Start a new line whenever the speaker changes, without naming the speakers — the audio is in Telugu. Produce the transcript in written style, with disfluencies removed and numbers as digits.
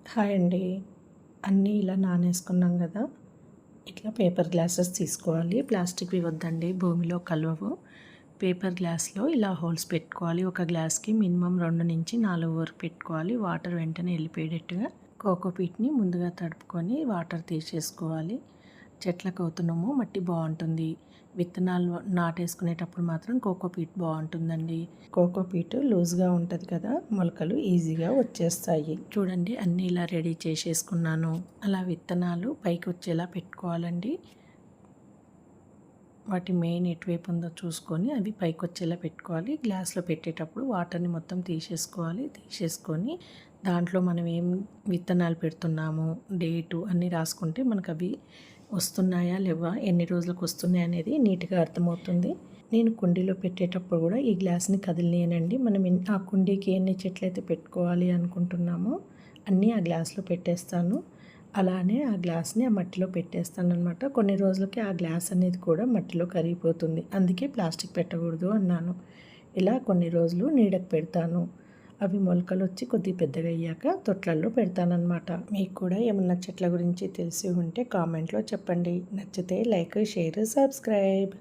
హాయ్ అండి. అన్నీ ఇలా నానేసుకున్నాం గదా! ఇట్లా పేపర్ గ్లాసెస్ తీసుకోవాలి. ప్లాస్టిక్‌వి వద్దండి, భూమిలో కలవవు. పేపర్ గ్లాస్‌లో ఇలా హోల్స్ పెట్టుకోవాలి. ఒక గ్లాస్‌కి మినిమమ్ 2-4 వరకు పెట్టుకోవాలి. వాటర్ వెంటనే ఎళ్ళిపోయేటట్టుగా. కోకోపీట్‌ని ముందుగా తడుపుకొని వాటర్ తీసేసుకోవాలి. చెట్లకవుతున్నాము మట్టి బావుంటుంది. విత్తనాలు నాటేసుకునేటప్పుడు మాత్రం కోకోపీట్ బావుంటుందండి. కోకోపీట్ లూజ్‌గా ఉంటది కదా! మొలకలు ఈజీగా వచ్చేస్తాయి. చూడండి అన్నీ ఇలా రెడీ చేసేసుకున్నాను. అలా విత్తనాలు పైకొచ్చేలా పెట్టుకోవాలండి. వాటి మెయిన్ ఎటువైపు ఉందో చూసుకొని అవి పైకొచ్చేలా పెట్టుకోవాలి. గ్లాస్‌లో పెట్టేటప్పుడు వాటర్‌ని మొత్తం తీసేసుకొని దాంట్లో మనం ఏం విత్తనాలు పెడుతున్నాము, డేటు అన్నీ రాసుకుంటే మనకవి వస్తున్నాయా లేవా, ఎన్ని రోజులకు వస్తున్నాయి అనేది నీట్‌గా అర్థమవుతుంది. నేను కుండీలో పెట్టేటప్పుడు కూడా ఈ గ్లాస్‌ని కదిలినియనండి. మనం ఆ కుండీకి ఎన్ని చెట్లయితే పెట్టుకోవాలి అనుకుంటున్నామో అన్నీ ఆ గ్లాస్‌లో పెట్టేస్తాను. అలానే ఆ గ్లాస్‌ని ఆ మట్టిలో పెట్టేస్తాననమాట. కొన్ని రోజులకి ఆ గ్లాస్ అనేది కూడా మట్టిలో కరిగిపోతుంది. అందుకే ప్లాస్టిక్ పెట్టకూడదు అన్నాను. ఇలా కొన్ని రోజులు నీడకు పెడతాను. అవి మొలకలొచ్చి కొద్దిగా పెద్దగయ్యాక తొట్లల్లో పెడతాననమాట. మీకు కూడా ఏమన్నా చెట్ల గురించి తెలిసి ఉంటే కామెంట్‌లో చెప్పండి. నచ్చితే లైక్, షేర్, సబ్స్క్రైబ్.